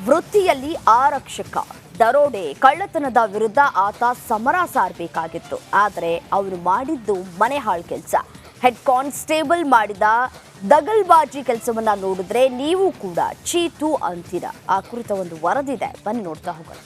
ವೃತ್ತಿಯಲ್ಲಿ ಆರಕ್ಷಕ. ದರೋಡೆ ಕಳ್ಳತನದ ವಿರುದ್ಧ ಆತ ಸಮರ ಸಾರಬೇಕಾಗಿತ್ತು. ಆದರೆ ಅವನು ಮಾಡಿದ್ದು ಮನೆ ಹಾಳು ಕೆಲಸ. ಹೆಡ್ ಕಾನ್ಸ್ಟೇಬಲ್ ಮಾಡಿದ ದಗಲ್ಬಾಜಿ ಕೆಲಸವನ್ನ ನೋಡಿದ್ರೆ ನೀವು ಕೂಡ ಚೀತು ಅಂತೀರಾ. ಆ ಕುರಿತ ಒಂದು ವರದಿದೆ, ಬನ್ನಿ ನೋಡ್ತಾ ಹೋಗೋಣ.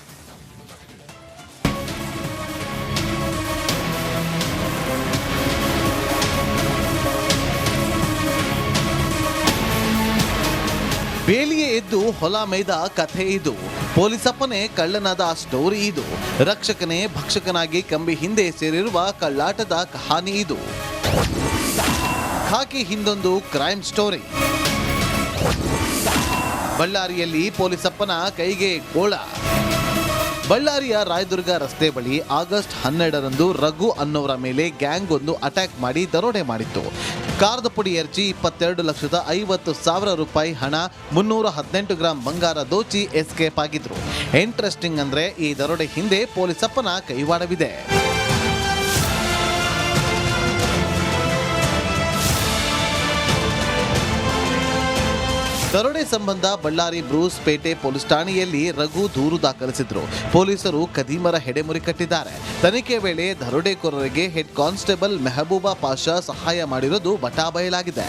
ಬೇಲಿಯೇ ಎದ್ದು ಹೊಲ ಮೇಯ್ದ ಕಥೆ ಇದು. ಪೊಲೀಸಪ್ಪನೇ ಕಳ್ಳನಾದ ಸ್ಟೋರಿ ಇದು. ರಕ್ಷಕನೇ ಭಕ್ಷಕನಾಗಿ ಕಂಬಿ ಹಿಂದೆ ಸೇರಿರುವ ಕಳ್ಳಾಟದ ಕಹಾನಿ ಇದು. ಖಾಕಿ ಹಿಂದೊಂದು ಕ್ರೈಮ್ ಸ್ಟೋರಿ. ಬಳ್ಳಾರಿಯಲ್ಲಿ ಪೊಲೀಸಪ್ಪನ ಕೈಗೆ ಗೋಳ. ಬಳ್ಳಾರಿಯ ರಾಯದುರ್ಗ ರಸ್ತೆ ಬಳಿ ಆಗಸ್ಟ್ 12ರಂದು ರಘು ಅನ್ನೋರ ಮೇಲೆ ಗ್ಯಾಂಗ್ ಒಂದು ಅಟ್ಯಾಕ್ ಮಾಡಿ ದರೋಡೆ ಮಾಡಿತ್ತು. ಕಾರದ ಪುಡಿ ಎರಚಿ 22,50,000 ರೂಪಾಯಿ ಹಣ, 318 ಗ್ರಾಂ ಬಂಗಾರ ದೋಚಿ ಎಸ್ಕೇಪ್ ಆಗಿದ್ರು. ಇಂಟ್ರೆಸ್ಟಿಂಗ್ ಅಂದ್ರೆ ಈ ದರೋಡೆ ಹಿಂದೆ ಪೊಲೀಸಪ್ಪನ ಕೈವಾಡವಿದೆ. ದರೋಡೆ ಸಂಬಂಧ ಬಳ್ಳಾರಿ ಬ್ರೂಸ್ ಪೇಟೆ ಪೊಲೀಸ್ ಠಾಣೆಯಲ್ಲಿ ರಘು ದೂರು ದಾಖಲಿಸಿದ್ರು. ಪೊಲೀಸರು ಕದೀಮರ ಹೆಡೆಮುರಿ ಕಟ್ಟಿದ್ದಾರೆ. ತನಿಖೆ ವೇಳೆ ದರೋಡೆಕೋರರಿಗೆ ಹೆಡ್ ಕಾನ್ಸ್ಟೇಬಲ್ ಮೆಹಬೂಬಾ ಪಾಷಾ ಸಹಾಯ ಮಾಡಿರೋದು ಬಟಾಬಯಲಾಗಿದೆ.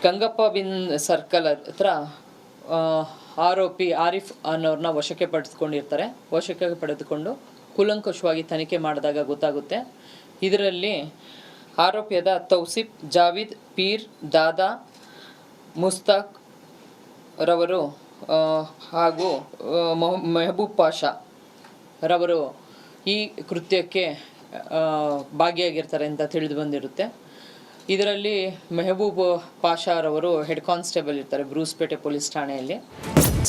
ಗಂಗಪ್ಪ ಬಿನ್ ಸರ್ಕಲ್ ಹತ್ರ ಆರೋಪಿ ಆರಿಫ್ ಅನ್ನೋರನ್ನ ವಶಕ್ಕೆ ಪಡೆದುಕೊಂಡು ಕೂಲಂಕುಷವಾಗಿ ತನಿಖೆ ಮಾಡಿದಾಗ ಗೊತ್ತಾಗುತ್ತೆ. ಇದರಲ್ಲಿ ಆರೋಪಿಯಾದ ತೌಸಿಫ್, ಜಾವೀದ್, ಪೀರ್, ದಾದಾ, ಮುಸ್ತಾಕ್ ರವರು ಹಾಗೂ ಮೆಹಬೂಬ್ ಪಾಷಾ ರವರು ಈ ಕೃತ್ಯಕ್ಕೆ ಭಾಗಿಯಾಗಿರ್ತಾರೆ ಅಂತ ತಿಳಿದು ಬಂದಿರುತ್ತೆ. ಇದರಲ್ಲಿ ಮೆಹಬೂಬ್ ಪಾಷಾ ರವರು ಹೆಡ್ ಕಾನ್ಸ್ಟೇಬಲ್ ಇರ್ತಾರೆ ಬ್ರೂಸ್ಪೇಟೆ ಪೊಲೀಸ್ ಠಾಣೆಯಲ್ಲಿ.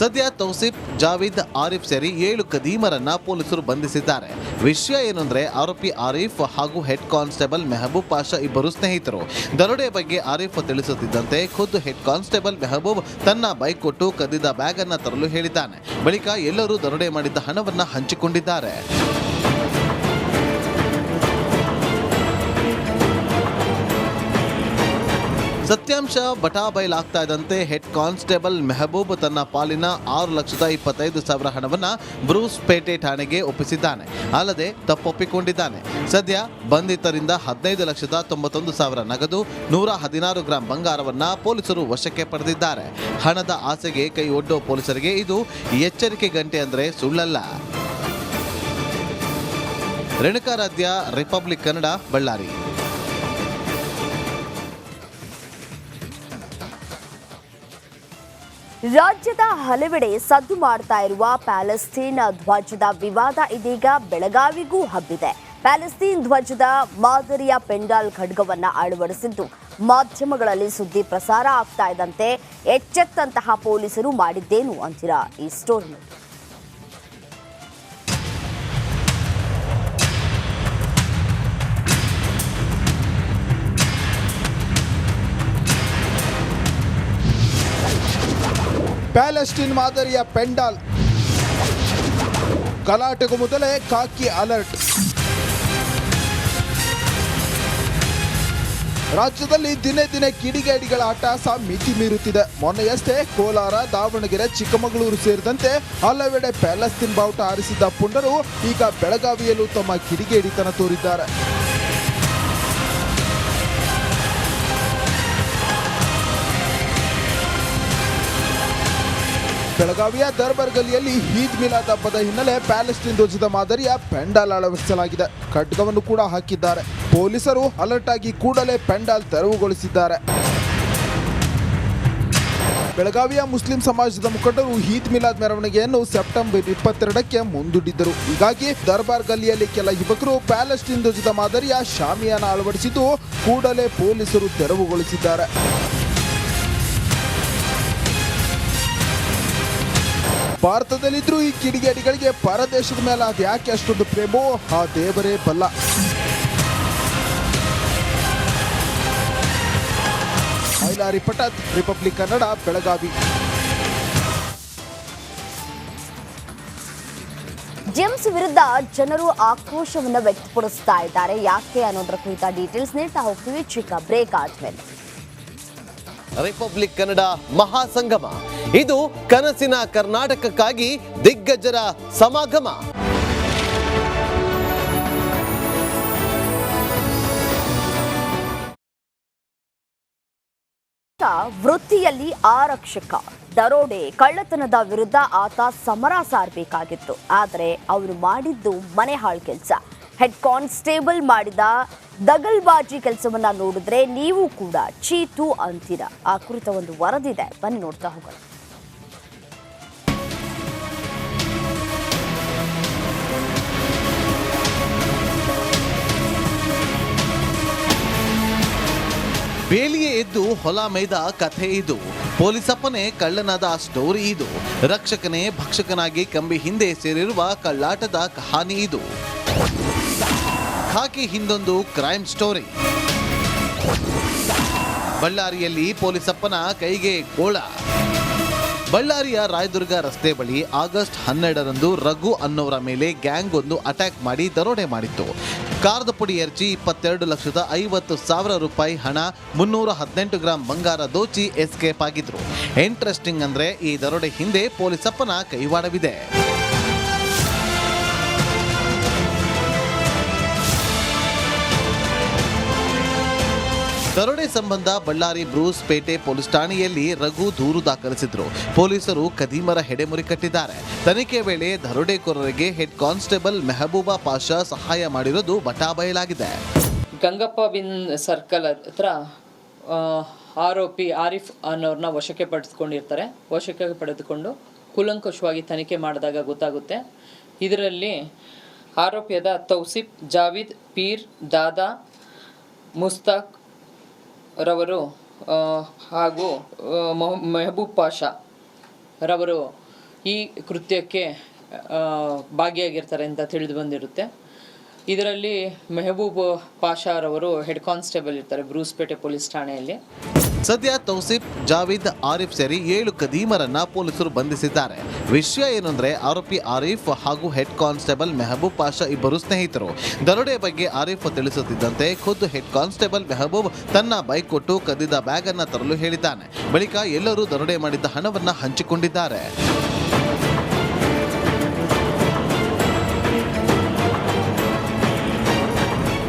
ಸದ್ಯ ತೌಸಿಫ್, ಜಾವೀದ್, ಆರಿಫ್ ಸೇರಿ 7 ಕದೀಮರನ್ನ ಪೊಲೀಸರು ಬಂಧಿಸಿದ್ದಾರೆ. ವಿಷಯ ಏನಂದ್ರೆ ಆರೋಪಿ ಆರಿಫ್ ಹಾಗೂ ಹೆಡ್ ಕಾನ್ಸ್ಟೇಬಲ್ ಮೆಹಬೂಬ್ ಪಾಷಾ ಇಬ್ಬರು ಸ್ನೇಹಿತರು. ದರೋಡೆ ಬಗ್ಗೆ ಆರಿಫ್ ತಿಳಿಸುತ್ತಿದ್ದಂತೆ ಖುದ್ದು ಹೆಡ್ ಕಾನ್ಸ್ಟೇಬಲ್ ಮೆಹಬೂಬ್ ತನ್ನ ಬೈಕ್ ಕೊಟ್ಟು ಕದ್ದಿದ್ದ ಬ್ಯಾಗ್ ಅನ್ನ ತರಲು ಹೇಳಿದ್ದಾನೆ. ಬಳಿಕ ಎಲ್ಲರೂ ದರೋಡೆ ಮಾಡಿದ್ದ ಹಣವನ್ನ ಹಂಚಿಕೊಂಡಿದ್ದಾರೆ. ಸತ್ಯಾಂಶ ಬಟಾಬಯಲಾಗ್ತಾ ಇದ್ದಂತೆ ಹೆಡ್ ಕಾನ್ಸ್ಟೇಬಲ್ ಮೆಹಬೂಬ್ ತನ್ನ ಪಾಲಿನ 6,25,000 ಹಣವನ್ನ ಬ್ರೂಸ್ ಪೇಟೆ ಠಾಣೆಗೆ ಒಪ್ಪಿಸಿದ್ದಾನೆ. ಅಲ್ಲದೆ ತಪ್ಪೊಪ್ಪಿಕೊಂಡಿದ್ದಾನೆ. ಸದ್ಯ ಬಂಧಿತರಿಂದ 15,91,000 ನಗದು, 116 ಗ್ರಾಂ ಬಂಗಾರವನ್ನ ಪೊಲೀಸರು ವಶಕ್ಕೆ ಪಡೆದಿದ್ದಾರೆ. ಹಣದ ಆಸೆಗೆ ಕೈ ಒಡ್ಡೋ ಪೊಲೀಸರಿಗೆ ಇದು ಎಚ್ಚರಿಕೆ ಗಂಟೆ ಅಂದ್ರೆ ಸುಳ್ಳಲ್ಲ. ರೇಣುಕಾರಾಧ್ಯ, ರಿಪಬ್ಲಿಕ್ ಕನ್ನಡ, ಬಳ್ಳಾರಿ. ರಾಜ್ಯದ ಹಲವೆಡೆ ಸದ್ದು ಮಾಡ್ತಾ ಇರುವ ಪ್ಯಾಲೆಸ್ತೀನ್ ಧ್ವಜದ ವಿವಾದ ಇದೀಗ ಬೆಳಗಾವಿಗೂ ಹಬ್ಬಿದೆ. ಪ್ಯಾಲೆಸ್ತೀನ್ ಧ್ವಜದ ಮಾದರಿಯ ಪೆಂಡಾಲ್ ಖಡ್ಗವನ್ನ ಅಳವಡಿಸಿದ್ದು ಮಾಧ್ಯಮಗಳಲ್ಲಿ ಸುದ್ದಿ ಪ್ರಸಾರ ಆಗ್ತಾ ಇದ್ದಂತೆ ಎಚ್ಚೆತ್ತಂತಹ ಪೊಲೀಸರು ಮಾಡಿದ್ದೇನು ಅಂತೀರಾ ಈ ಸ್ಟೋರಿ. ಪ್ಯಾಲೆಸ್ಟೀನ್ ಮಾದರಿಯ ಪೆಂಡಾಲ್ ಗಲಾಟೆಗೂ ಮೊದಲೇ ಖಾಕಿ ಅಲರ್ಟ್. ರಾಜ್ಯದಲ್ಲಿ ದಿನೇ ದಿನೇ ಕಿಡಿಗೇಡಿಗಳ ಅಟ್ಟಹಾಸ ಮಿತಿ ಮೀರುತ್ತಿದೆ. ಮೊನ್ನೆಯಷ್ಟೇ ಕೋಲಾರ, ದಾವಣಗೆರೆ, ಚಿಕ್ಕಮಗಳೂರು ಸೇರಿದಂತೆ ಹಲವೆಡೆ ಪ್ಯಾಲೆಸ್ತೀನ್ ಬಾವುಟ ಹಾರಿಸಿದ್ದ ಪುಂಡರು ಈಗ ಬೆಳಗಾವಿಯಲ್ಲೂ ತಮ್ಮ ಕಿಡಿಗೇಡಿತನ ತೋರಿದ್ದಾರೆ. ಬೆಳಗಾವಿಯ ದರ್ಬಾರ್ ಗಲ್ಲಿಯಲ್ಲಿ ಈದ್ ಮಿಲಾದ್ ಹಬ್ಬದ ಹಿನ್ನೆಲೆ ಪ್ಯಾಲೆಸ್ಟೀನ್ ಧ್ವಜದ ಮಾದರಿಯ ಪೆಂಡಾಲ್ ಅಳವಡಿಸಲಾಗಿದೆ. ಖಡ್ಗವನ್ನು ಕೂಡ ಹಾಕಿದ್ದಾರೆ. ಪೊಲೀಸರು ಅಲರ್ಟ್ ಆಗಿ ಕೂಡಲೇ ಪೆಂಡಾಲ್ ತೆರವುಗೊಳಿಸಿದ್ದಾರೆ. ಬೆಳಗಾವಿಯ ಮುಸ್ಲಿಂ ಸಮಾಜದ ಮುಖಂಡರು ಈದ್ ಮಿಲಾದ್ ಮೆರವಣಿಗೆಯನ್ನು ಸೆಪ್ಟೆಂಬರ್ 22ಕ್ಕೆ ಮುಂದೂಡಿದ್ದರು. ಹೀಗಾಗಿ ದರ್ಬಾರ್ ಗಲ್ಲಿಯಲ್ಲಿ ಕೆಲ ಯುವಕರು ಪ್ಯಾಲೆಸ್ಟೀನ್ ಧ್ವಜದ ಮಾದರಿಯ ಶಾಮಿಯಾನ ಅಳವಡಿಸಿದ್ದು ಕೂಡಲೇ ಪೊಲೀಸರು ತೆರವುಗೊಳಿಸಿದ್ದಾರೆ. ಭಾರತದಲ್ಲಿದ್ರೂ ಈ ಕಿಡಿಗೇಡಿಗಳಿಗೆ ಪರದೇಶದ ಮೇಲೆ ಅದು ಯಾಕೆ ಅಷ್ಟೊಂದು ಪ್ರೇಮೋ ಆ ದೇವರೇ ಬಲ್ಲ. ಮೈಲಾರಿ ಪಟತ್, ರಿಪಬ್ಲಿಕ್ ಕನ್ನಡ, ಬೆಳಗಾವಿ. ಜೇಮ್ಸ್ ವಿರುದ್ಧ ಜನರು ಆಕ್ರೋಶವನ್ನು ವ್ಯಕ್ತಪಡಿಸ್ತಾ ಇದ್ದಾರೆ. ಯಾಕೆ ಅನ್ನೋದರ ಕುರಿತ ಡೀಟೇಲ್ಸ್ ನೀಡ್ತಾ ಹೋಗ್ತೀವಿ ಚಿಕ್ಕ ಬ್ರೇಕ್ ಆದ್ಮೇಲೆ. ರಿಪಬ್ಲಿಕ್ ಕನ್ನಡ ಮಹಾಸಂಗಮ. ಇದು ಕನಸಿನ ಕರ್ನಾಟಕಕ್ಕಾಗಿ ದಿಗ್ಗಜರ ಸಮಾಗಮ. ವೃತ್ತಿಯಲ್ಲಿ ಆರಕ್ಷಕ, ದರೋಡೆ, ಕಳ್ಳತನದ ವಿರುದ್ಧ ಆತ ಸಮರ ಸಾರಬೇಕಾಗಿತ್ತು. ಆದರೆ ಅವನು ಮಾಡಿದ್ದು ಮನೆ ಹಾಳು ಕೆಲಸ. ಹೆಡ್ ಕಾನ್ಸ್ಟೇಬಲ್ ಮಾಡಿದ ದಗಲ್ಬಾಜಿ ಕೆಲಸವನ್ನ ನೋಡಿದ್ರೆ ನೀವು ಕೂಡ ಚೀತು ಅಂತೀರಾ. ಆ ಕುರಿತ ಒಂದು ವರದಿದೆ, ಬನ್ನಿ ನೋಡ್ತಾ ಹೋಗೋಣ. ಬೇಲಿಯೇ ಎದ್ದು ಹೊಲ ಮೇಯ್ದ ಕಥೆ ಇದು. ಪೊಲೀಸಪ್ಪನೇ ಕಳ್ಳನಾದ ಸ್ಟೋರಿ ಇದು. ರಕ್ಷಕನೇ ಭಕ್ಷಕನಾಗಿ ಕಂಬಿ ಹಿಂದೆ ಸೇರಿರುವ ಕಳ್ಳಾಟದ ಕಹಾನಿ ಇದು. ಖಾಕಿ ಹಿಂದೊಂದು ಕ್ರೈಮ್ ಸ್ಟೋರಿ. ಬಳ್ಳಾರಿಯಲ್ಲಿ ಪೊಲೀಸಪ್ಪನ ಕೈಗೆ ಗೋಳ. ಬಳ್ಳಾರಿಯ ರಾಯದುರ್ಗ ರಸ್ತೆ ಬಳಿ ಆಗಸ್ಟ್ 12ರಂದು ರಘು ಅನ್ನೋರ ಮೇಲೆ ಗ್ಯಾಂಗ್ ಒಂದು ಅಟ್ಯಾಕ್ ಮಾಡಿ ದರೋಡೆ ಮಾಡಿತ್ತು. ಕಾರದ ಪುಡಿ ಎರಚಿ 22,50,000 ರೂಪಾಯಿ ಹಣ, 318 ಗ್ರಾಂ ಬಂಗಾರ ದೋಚಿ ಎಸ್ಕೇಪ್ ಆಗಿದ್ರು. ಇಂಟ್ರೆಸ್ಟಿಂಗ್ ಅಂದ್ರೆ ಈ ದರೋಡೆ ಹಿಂದೆ ಪೊಲೀಸಪ್ಪನ ಕೈವಾಡವಿದೆ. ದರೋಡೆ ಸಂಬಂಧ ಬಳ್ಳಾರಿ ಬ್ರೂಸ್ ಪೇಟೆ ಪೊಲೀಸ್ ಠಾಣೆಯಲ್ಲಿ ರಘು ದೂರು ದಾಖಲಿಸಿದ್ರು. ಪೊಲೀಸರು ಕದೀಮರ ಹೆಡೆಮುರಿ ಕಟ್ಟಿದ್ದಾರೆ. ತನಿಖೆ ವೇಳೆ ದರೋಡೆಕೋರರಿಗೆ ಹೆಡ್ ಕಾನ್ಸ್ಟೇಬಲ್ ಮೆಹಬೂಬಾ ಪಾಷಾ ಸಹಾಯ ಮಾಡಿರೋದು ಬಟಾಬಯಲಾಗಿದೆ. ಗಂಗಪ್ಪ ಬಿನ್ ಸರ್ಕಲ್ ಹತ್ರ ಆರೋಪಿ ಆರಿಫ್ ಅನ್ನೋರನ್ನ ವಶಕ್ಕೆ ಪಡೆದುಕೊಂಡು ಕೂಲಂಕಷವಾಗಿ ತನಿಖೆ ಮಾಡಿದಾಗ ಗೊತ್ತಾಗುತ್ತೆ. ಇದರಲ್ಲಿ ಆರೋಪಿಯಾದ ತೌಸಿಫ್, ಜಾವೀದ್, ಪೀರ್, ದಾದಾ, ಮುಸ್ತಾಕ್ ರವರು ಹಾಗೂ ಮೆಹಬೂಬ್ ಪಾಷಾ ರವರು ಈ ಕೃತ್ಯಕ್ಕೆ ಭಾಗಿಯಾಗಿರ್ತಾರೆ ಅಂತ ತಿಳಿದು ಬಂದಿರುತ್ತೆ. ಇದರಲ್ಲಿ ಮೆಹಬೂಬ್ ಪಾಷಾ ರವರು ಹೆಡ್ ಕಾನ್ಸ್ಟೇಬಲ್ ಇರ್ತಾರೆ ಬ್ರೂಸ್ಪೇಟೆ ಪೊಲೀಸ್ ಠಾಣೆಯಲ್ಲಿ. ಸದ್ಯ ತೌಸಿಫ್, ಜಾವೀದ್, ಆರಿಫ್ ಸೇರಿ 7 ಕದೀಮರನ್ನ ಪೊಲೀಸರು ಬಂಧಿಸಿದ್ದಾರೆ. ವಿಷಯ ಏನಂದ್ರೆ ಆರೋಪಿ ಆರಿಫ್ ಹಾಗೂ ಹೆಡ್ ಕಾನ್ಸ್ಟೇಬಲ್ ಮೆಹಬೂಬ್ ಪಾಷಾ ಇಬ್ಬರು ಸ್ನೇಹಿತರು. ದರೋಡೆ ಬಗ್ಗೆ ಆರಿಫ್ ತಿಳಿಸುತ್ತಿದ್ದಂತೆ ಖುದ್ದು ಹೆಡ್ ಕಾನ್ಸ್ಟೇಬಲ್ ಮೆಹಬೂಬ್ ತನ್ನ ಬೈಕ್ ಕೊಟ್ಟು ಕದ್ದಿದ್ದ ಬ್ಯಾಗ್ ಅನ್ನ ತರಲು ಹೇಳಿದ್ದಾನೆ. ಬಳಿಕ ಎಲ್ಲರೂ ದರೋಡೆ ಮಾಡಿದ್ದ ಹಣವನ್ನ ಹಂಚಿಕೊಂಡಿದ್ದಾರೆ.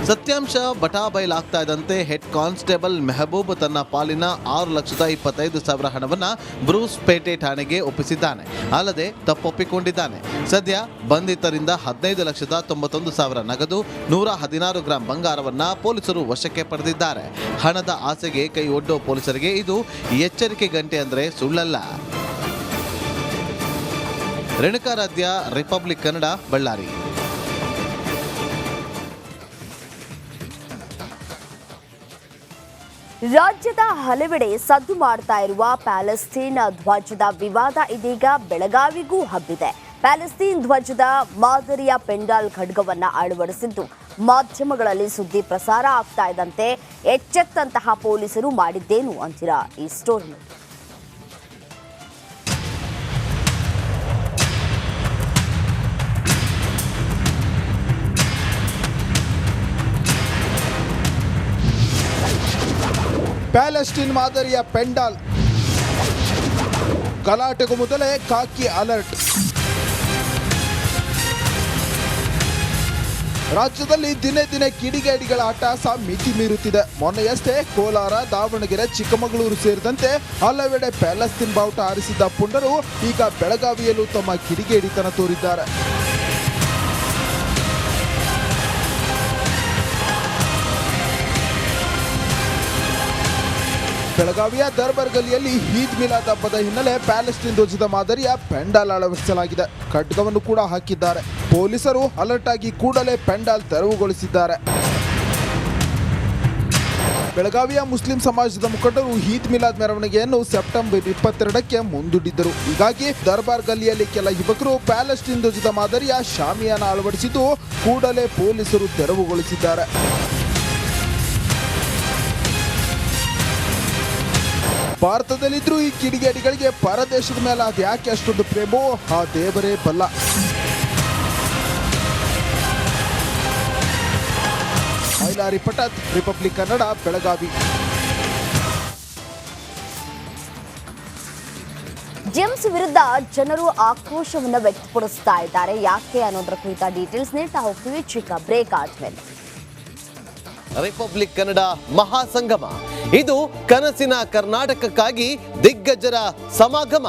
ಸತ್ಯಾಂಶ ಬಟಾಬಯಲಾಗ್ತಾ ಇದ್ದಂತೆ ಹೆಡ್ ಕಾನ್ಸ್ಟೇಬಲ್ ಮೆಹಬೂಬ್ ತನ್ನ ಪಾಲಿನ 6,25,000 ಹಣವನ್ನ ಬ್ರೂಸ್ ಪೇಟೆ ಠಾಣೆಗೆ ಒಪ್ಪಿಸಿದ್ದಾನೆ. ಅಲ್ಲದೆ ತಪ್ಪೊಪ್ಪಿಕೊಂಡಿದ್ದಾನೆ. ಸದ್ಯ ಬಂಧಿತರಿಂದ 15,91,000 ನಗದು, 116 ಗ್ರಾಂ ಬಂಗಾರವನ್ನ ಪೊಲೀಸರು ವಶಕ್ಕೆ ಪಡೆದಿದ್ದಾರೆ. ಹಣದ ಆಸೆಗೆ ಕೈ ಒಡ್ಡೋ ಪೊಲೀಸರಿಗೆ ಇದು ಎಚ್ಚರಿಕೆ ಗಂಟೆ ಅಂದ್ರೆ ಸುಳ್ಳಲ್ಲ. ರೇಣುಕಾರಾಧ್ಯ, ರಿಪಬ್ಲಿಕ್ ಕನ್ನಡ, ಬಳ್ಳಾರಿ. ರಾಜ್ಯದ ಹಲವೆಡೆ ಸದ್ದು ಮಾಡ್ತಾ ಇರುವ ಪ್ಯಾಲೆಸ್ತೀನ್ ಧ್ವಜದ ವಿವಾದ ಇದೀಗ ಬೆಳಗಾವಿಗೂ ಹಬ್ಬಿದೆ. ಪ್ಯಾಲೆಸ್ತೀನ್ ಧ್ವಜದ ಮಾದರಿಯ ಪೆಂಡಾಲ್ ಖಡ್ಗವನ್ನ ಅಳವಡಿಸಿದ್ದು ಮಾಧ್ಯಮಗಳಲ್ಲಿ ಸುದ್ದಿ ಪ್ರಸಾರ ಆಗ್ತಾ ಇದ್ದಂತೆ ಎಚ್ಚೆತ್ತಂತಹ ಪೊಲೀಸರು ಮಾಡಿದ್ದೇನು ಅಂತೀರಾ ಈ ಸ್ಟೋರಿ. ಪ್ಯಾಲೆಸ್ಟೀನ್ ಮಾದರಿಯ ಪೆಂಡಾಲ್ ಗಲಾಟೆಗೂ ಮೊದಲೇ ಖಾಕಿ ಅಲರ್ಟ್. ರಾಜ್ಯದಲ್ಲಿ ದಿನೇ ದಿನೇ ಕಿಡಿಗೇಡಿಗಳ ಅಟ್ಟಹಾಸ ಮಿತಿ ಮೀರುತ್ತಿದೆ. ಮೊನ್ನೆಯಷ್ಟೇ ಕೋಲಾರ, ದಾವಣಗೆರೆ, ಚಿಕ್ಕಮಗಳೂರು ಸೇರಿದಂತೆ ಹಲವೆಡೆ ಪ್ಯಾಲೆಸ್ತೀನ್ ಬಾವುಟ ಹಾರಿಸಿದ್ದ ಪುಂಡರು ಈಗ ಬೆಳಗಾವಿಯಲ್ಲೂ ತಮ್ಮ ಕಿಡಿಗೇಡಿತನ ತೋರಿದ್ದಾರೆ. ಬೆಳಗಾವಿಯ ದರ್ಬಾರ್ ಗಲ್ಲಿಯಲ್ಲಿ ಈದ್ ಮಿಲಾದ್ ಹಬ್ಬದ ಹಿನ್ನೆಲೆ ಪ್ಯಾಲೆಸ್ಟೀನ್ ಧ್ವಜದ ಮಾದರಿಯ ಪೆಂಡಾಲ್ ಅಳವಡಿಸಲಾಗಿದೆ. ಖಡ್ಗವನ್ನು ಕೂಡ ಹಾಕಿದ್ದಾರೆ. ಪೊಲೀಸರು ಅಲರ್ಟ್ ಆಗಿ ಕೂಡಲೇ ಪೆಂಡಾಲ್ ತೆರವುಗೊಳಿಸಿದ್ದಾರೆ. ಬೆಳಗಾವಿಯ ಮುಸ್ಲಿಂ ಸಮಾಜದ ಮುಖಂಡರು ಈದ್ ಮಿಲಾದ್ ಮೆರವಣಿಗೆಯನ್ನು ಸೆಪ್ಟೆಂಬರ್ 22ಕ್ಕೆ ಮುಂದೂಡಿದ್ದರು. ಹೀಗಾಗಿ ದರ್ಬಾರ್ ಗಲ್ಲಿಯಲ್ಲಿ ಕೆಲ ಯುವಕರು ಪ್ಯಾಲೆಸ್ಟೀನ್ ಧ್ವಜದ ಮಾದರಿಯ ಶಾಮಿಯಾನ ಅಳವಡಿಸಿದ್ದು ಕೂಡಲೇ ಪೊಲೀಸರು ತೆರವುಗೊಳಿಸಿದ್ದಾರೆ. ಭಾರತದಲ್ಲಿದ್ರೂ ಈ ಕಿಡಿಗೇಡಿಗಳಿಗೆ ಪರದೇಶದ ಮೇಲೆ ಅದು ಯಾಕೆ ಅಷ್ಟೊಂದು ಪ್ರೇಮೋ ಆ ದೇವರೇ ಬಲ್ಲ. ಮೈಲಾರಿ ಪಟತ್, ರಿಪಬ್ಲಿಕ್ ಕನ್ನಡ, ಬೆಳಗಾವಿ. ಜೇಮ್ಸ್ ವಿರುದ್ಧ ಜನರು ಆಕ್ರೋಶವನ್ನ ವ್ಯಕ್ತಪಡಿಸ್ತಾ ಇದ್ದಾರೆ. ಯಾಕೆ ಅನ್ನೋದರ ಕುರಿತ ಡೀಟೇಲ್ಸ್ ನೀಡ್ತಾ ಹೋಗ್ತೀವಿ ಚಿಕ್ಕ ಬ್ರೇಕ್ ಆದ್ಮೇಲೆ. ರಿಪಬ್ಲಿಕ್ ಕನ್ನಡ ಮಹಾಸಂಗಮ ಇದು ಕನಸಿನ ಕರ್ನಾಟಕಕ್ಕಾಗಿ ದಿಗ್ಗಜರ ಸಮಾಗಮ.